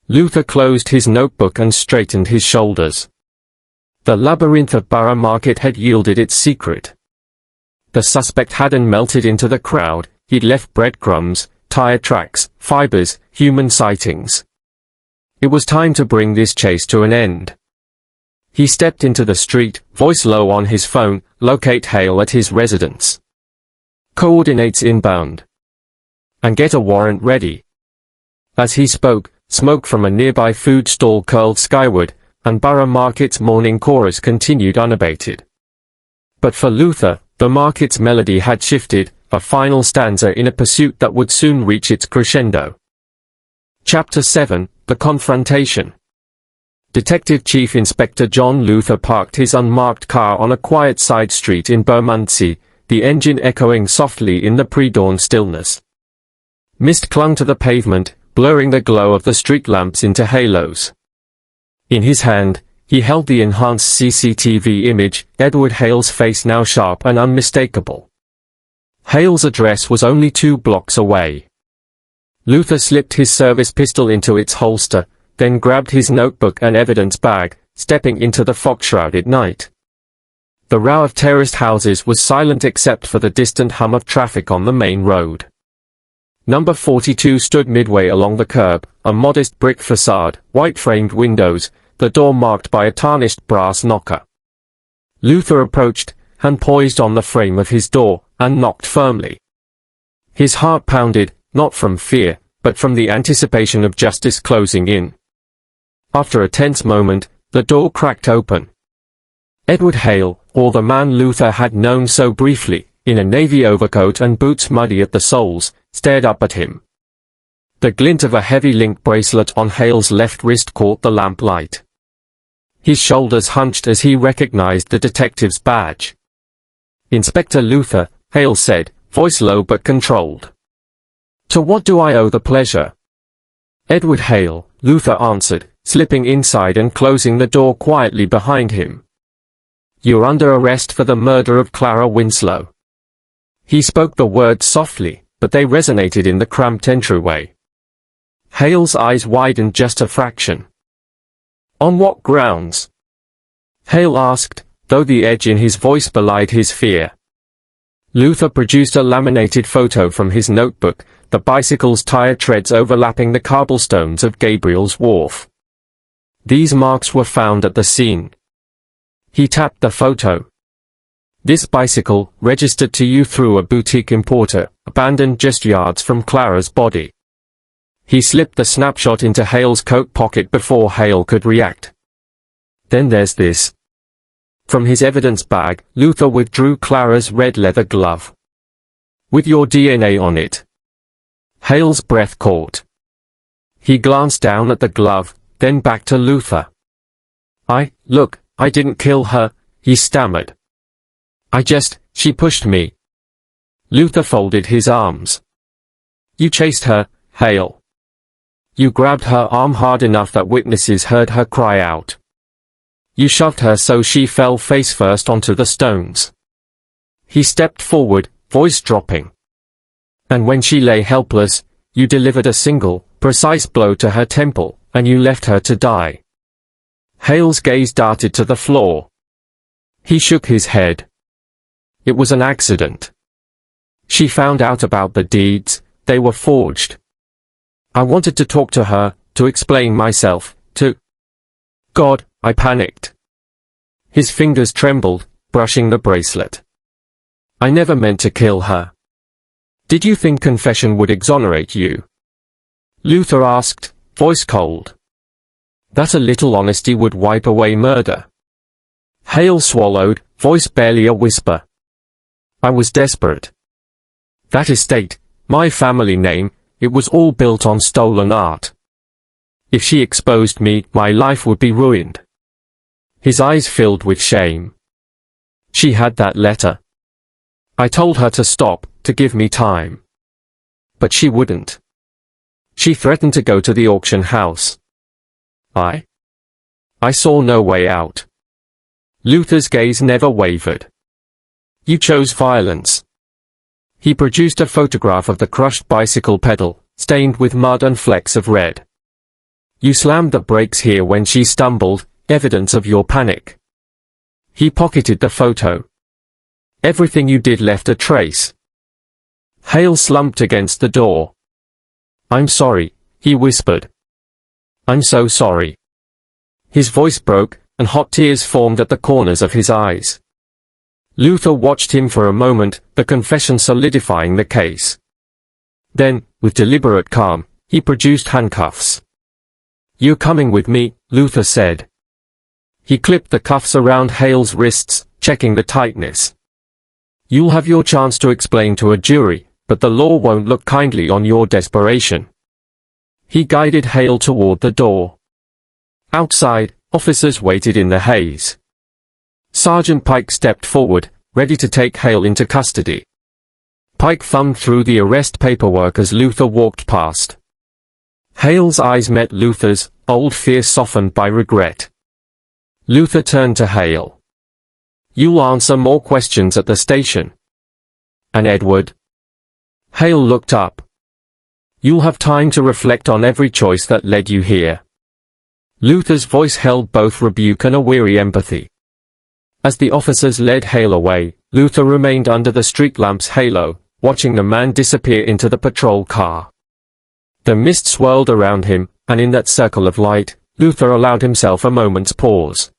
Luther closed his notebook and straightened his shoulders. The labyrinth of Borough Market had yielded its secret. The suspect hadn't melted into the crowd, he'd left breadcrumbs, tire tracks, fibers, human sightings. It was time to bring this chase to an end. He stepped into the street, voice low on his phone, locate Hale at his residence. Coordinates inbound. And get a warrant ready. As he spoke, smoke from a nearby food stall curled skyward, and Borough Market's morning chorus continued unabated. But for Luther, the market's melody had shifted, a final stanza in a pursuit that would soon reach its crescendo. Chapter 7, The Confrontation. Detective Chief Inspector John Luther parked his unmarked car on a quiet side street in Bermondsey, the engine echoing softly in the pre-dawn stillness. Mist clung to the pavement, blurring the glow of the street lamps into halos. In his hand, he held the enhanced CCTV image, Edward Hale's face now sharp and unmistakable. Hale's address was only 2 blocks away. Luther slipped his service pistol into its holster, then grabbed his notebook and evidence bag, stepping into the fog-shrouded night. The row of terraced houses was silent except for the distant hum of traffic on the main road. Number 42 stood midway along the curb, a modest brick facade, white-framed windows, the door marked by a tarnished brass knocker. Luther approached, hand poised on the frame of his door, and knocked firmly. His heart pounded, not from fear, but from the anticipation of justice closing in. After a tense moment, the door cracked open. Edward Hale, or the man Luther had known so briefly, in a navy overcoat and boots muddy at the soles, stared up at him. The glint of a heavy link bracelet on Hale's left wrist caught the lamplight. His shoulders hunched as he recognized the detective's badge. Inspector Luther, Hale said, voice low but controlled. To what do I owe the pleasure? Edward Hale, Luther answered, slipping inside and closing the door quietly behind him. You're under arrest for the murder of Clara Winslow. He spoke the words softly, but they resonated in the cramped entryway. Hale's eyes widened just a fraction. On what grounds? Hale asked, though the edge in his voice belied his fear. Luther produced a laminated photo from his notebook, the bicycle's tire treads overlapping the cobblestones of Gabriel's Wharf. These marks were found at the scene. He tapped the photo. This bicycle, registered to you through a boutique importer, abandoned just yards from Clara's body. He slipped the snapshot into Hale's coat pocket before Hale could react. Then there's this. From his evidence bag, Luther withdrew Clara's red leather glove. With your DNA on it. Hale's breath caught. He glanced down at the glove, then back to Luther. Look, I didn't kill her, he stammered. She pushed me. Luther folded his arms. You chased her, Hale. You grabbed her arm hard enough that witnesses heard her cry out. You shoved her so she fell face first onto the stones. He stepped forward, voice dropping. And when she lay helpless, you delivered a single, precise blow to her temple, and you left her to die. Hale's gaze darted to the floor. He shook his head. It was an accident. She found out about the deeds, they were forged. I wanted to talk to her, to explain myself, God, I panicked. His fingers trembled, brushing the bracelet. I never meant to kill her. Did you think confession would exonerate you? Luther asked, voice cold. That a little honesty would wipe away murder. Hale swallowed, voice barely a whisper. I was desperate. That estate, my family name, it was all built on stolen art. If she exposed me, my life would be ruined. His eyes filled with shame. She had that letter. I told her to stop, to give me time. But she wouldn't. She threatened to go to the auction house. I saw no way out. Luther's gaze never wavered. You chose violence. He produced a photograph of the crushed bicycle pedal, stained with mud and flecks of red. You slammed the brakes here when she stumbled, evidence of your panic. He pocketed the photo. Everything you did left a trace. Hale slumped against the door. I'm sorry, he whispered. I'm so sorry. His voice broke, and hot tears formed at the corners of his eyes. Luther watched him for a moment, the confession solidifying the case. Then, with deliberate calm, he produced handcuffs. You're coming with me, Luther said. He clipped the cuffs around Hale's wrists, checking the tightness. You'll have your chance to explain to a jury, but the law won't look kindly on your desperation. He guided Hale toward the door. Outside, officers waited in the haze. Sergeant Pike stepped forward, ready to take Hale into custody. Pike thumbed through the arrest paperwork as Luther walked past. Hale's eyes met Luther's, old fear softened by regret. Luther turned to Hale. You'll answer more questions at the station. And Edward? Hale looked up. You'll have time to reflect on every choice that led you here. Luther's voice held both rebuke and a weary empathy. As the officers led Hale away, Luther remained under the street lamp's halo, watching the man disappear into the patrol car. The mist swirled around him, and in that circle of light, Luther allowed himself a moment's pause.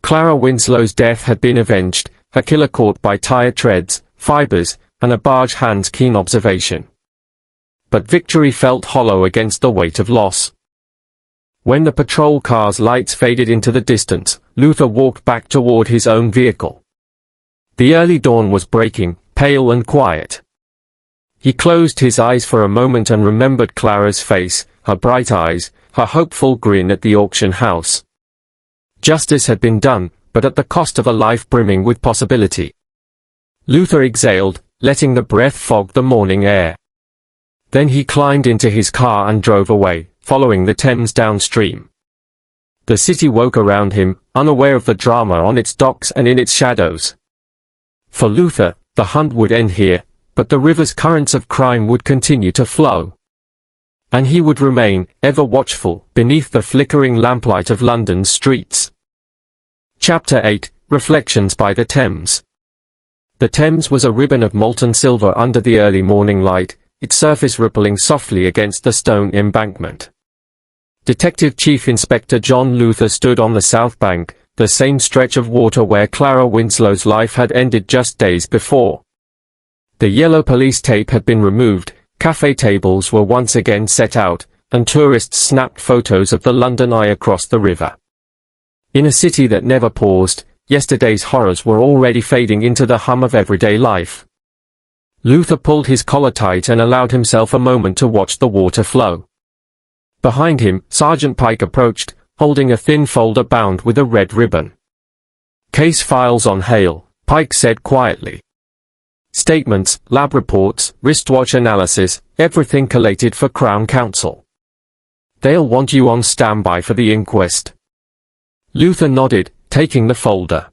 Clara Winslow's death had been avenged, her killer caught by tire treads, fibers, and a barge hand's keen observation. But victory felt hollow against the weight of loss. When the patrol car's lights faded into the distance, Luther walked back toward his own vehicle. The early dawn was breaking, pale and quiet. He closed his eyes for a moment and remembered Clara's face, her bright eyes, her hopeful grin at the auction house. Justice had been done, but at the cost of a life brimming with possibility. Luther exhaled, letting the breath fog the morning air. Then he climbed into his car and drove away, following the Thames downstream. The city woke around him, unaware of the drama on its docks and in its shadows. For Luther, the hunt would end here, but the river's currents of crime would continue to flow. And he would remain, ever watchful, beneath the flickering lamplight of London's streets. Chapter 8, Reflections by the Thames. The Thames was a ribbon of molten silver under the early morning light, its surface rippling softly against the stone embankment. Detective Chief Inspector John Luther stood on the south bank, the same stretch of water where Clara Winslow's life had ended just days before. The yellow police tape had been removed, cafe tables were once again set out, and tourists snapped photos of the London Eye across the river. In a city that never paused, yesterday's horrors were already fading into the hum of everyday life. Luther pulled his collar tight and allowed himself a moment to watch the water flow. Behind him, Sergeant Pike approached, holding a thin folder bound with a red ribbon. "Case files on Hale," Pike said quietly. "Statements, lab reports, wristwatch analysis, everything collated for Crown Counsel. They'll want you on standby for the inquest." Luther nodded, taking the folder.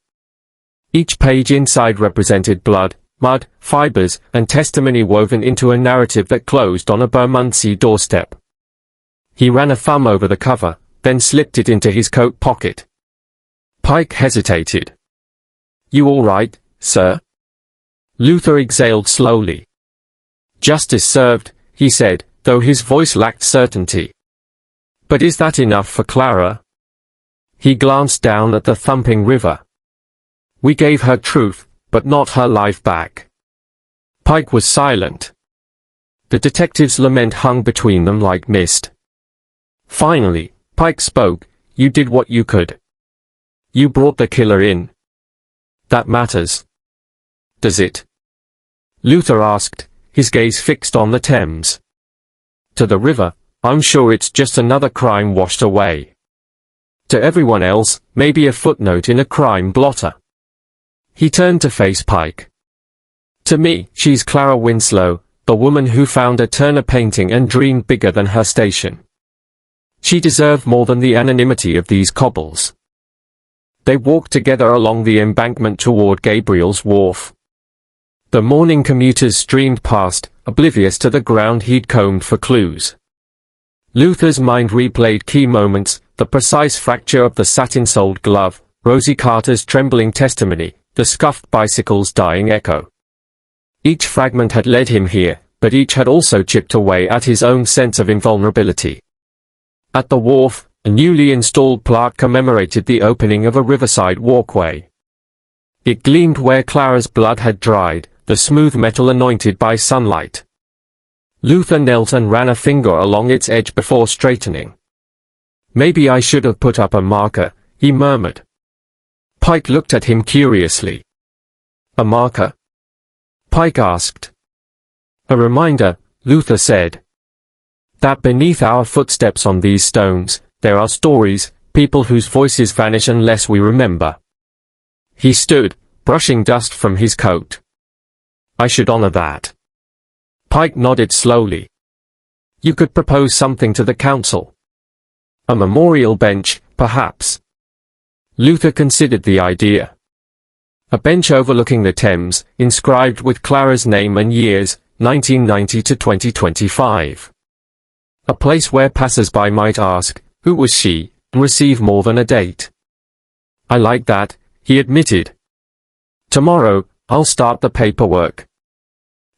Each page inside represented blood, mud, fibers, and testimony woven into a narrative that closed on a Bermondsey doorstep. He ran a thumb over the cover, then slipped it into his coat pocket. Pike hesitated. "You all right, sir?" Luther exhaled slowly. "Justice served," he said, though his voice lacked certainty. "But is that enough for Clara?" He glanced down at the thumping river. "We gave her truth, but not her life back." Pike was silent. The detective's lament hung between them like mist. Finally, Pike spoke. "You did what you could. You brought the killer in. That matters." "Does it?" Luther asked, his gaze fixed on the Thames. "To the river, I'm sure it's just another crime washed away. To everyone else, maybe a footnote in a crime blotter." He turned to face Pike. "To me, she's Clara Winslow, the woman who found a Turner painting and dreamed bigger than her station. She deserved more than the anonymity of these cobbles." They walked together along the embankment toward Gabriel's Wharf. The morning commuters streamed past, oblivious to the ground he'd combed for clues. Luther's mind replayed key moments, the precise fracture of the satin-soled glove, Rosie Carter's trembling testimony, the scuffed bicycle's dying echo. Each fragment had led him here, but each had also chipped away at his own sense of invulnerability. At the wharf, a newly installed plaque commemorated the opening of a riverside walkway. It gleamed where Clara's blood had dried, the smooth metal anointed by sunlight. Luther knelt and ran a finger along its edge before straightening. "Maybe I should have put up a marker," he murmured. Pike looked at him curiously. "A marker?" Pike asked. "A reminder," Luther said. "That beneath our footsteps on these stones, there are stories, people whose voices vanish unless we remember." He stood, brushing dust from his coat. "I should honor that." Pike nodded slowly. "You could propose something to the council. A memorial bench, perhaps." Luther considered the idea. A bench overlooking the Thames, inscribed with Clara's name and years, 1990 to 2025. A place where passers-by might ask, "Who was she?" and receive more than a date. "I like that," he admitted. "Tomorrow, I'll start the paperwork."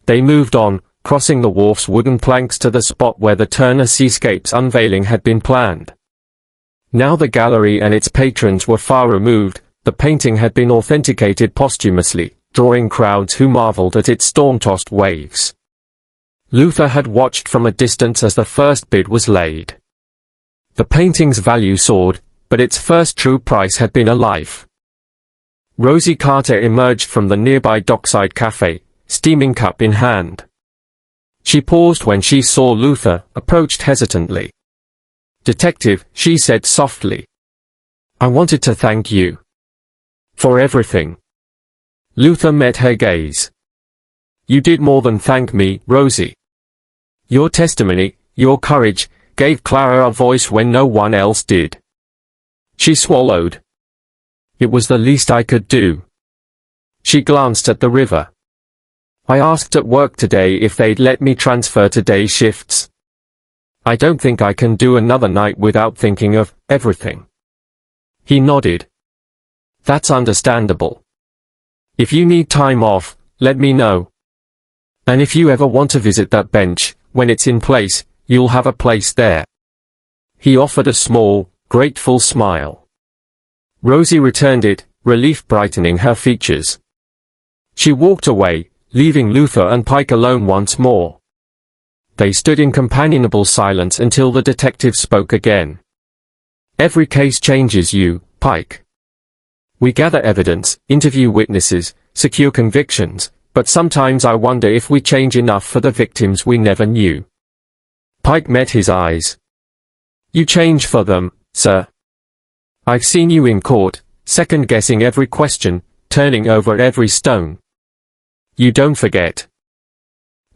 They moved on, crossing the wharf's wooden planks to the spot where the Turner Seascapes unveiling had been planned. Now the gallery and its patrons were far removed, the painting had been authenticated posthumously, drawing crowds who marveled at its storm-tossed waves. Luther had watched from a distance as the first bid was laid. The painting's value soared, but its first true price had been a life. Rosie Carter emerged from the nearby dockside cafe, steaming cup in hand. She paused when she saw Luther, approached hesitantly. "Detective," she said softly. "I wanted to thank you. For everything." Luther met her gaze. "You did more than thank me, Rosie. Your testimony, your courage, gave Clara a voice when no one else did." She swallowed. "It was the least I could do." She glanced at the river. "I asked at work today if they'd let me transfer to day shifts. I don't think I can do another night without thinking of everything." He nodded. "That's understandable. If you need time off, let me know. And if you ever want to visit that bench, when it's in place, you'll have a place there." He offered a small, grateful smile. Rosie returned it, relief brightening her features. She walked away, leaving Luther and Pike alone once more. They stood in companionable silence until the detective spoke again. "Every case changes you, Pike. We gather evidence, interview witnesses, secure convictions, but sometimes I wonder if we change enough for the victims we never knew." Pike met his eyes. You change for them, sir. I've seen you in court, second-guessing every question, turning over every stone. You don't forget.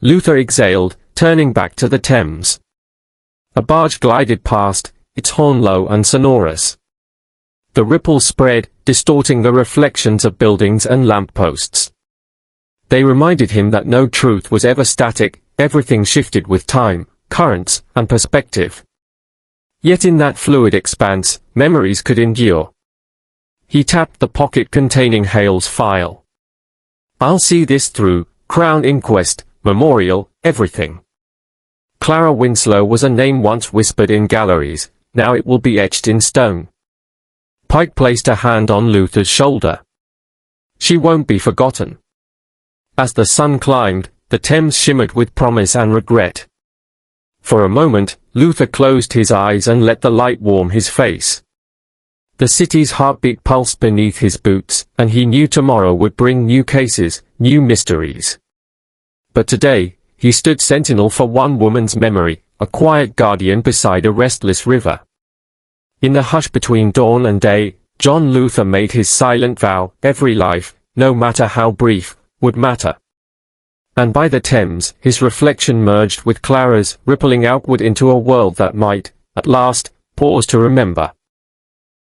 Luther exhaled, turning back to the Thames. A barge glided past, its horn low and sonorous. The ripples spread, distorting the reflections of buildings and lampposts. They reminded him that no truth was ever static, everything shifted with time, currents, and perspective. Yet in that fluid expanse, memories could endure. He tapped the pocket containing Hale's file. I'll see this through, Crown Inquest, Memorial, everything. Clara Winslow was a name once whispered in galleries, now it will be etched in stone. Pike placed a hand on Luther's shoulder. She won't be forgotten. As the sun climbed, the Thames shimmered with promise and regret. For a moment, Luther closed his eyes and let the light warm his face. The city's heartbeat pulsed beneath his boots, and he knew tomorrow would bring new cases, new mysteries. But today, he stood sentinel for one woman's memory, a quiet guardian beside a restless river. In the hush between dawn and day, John Luther made his silent vow, every life, no matter how brief, would matter. And by the Thames, his reflection merged with Clara's, rippling outward into a world that might, at last, pause to remember.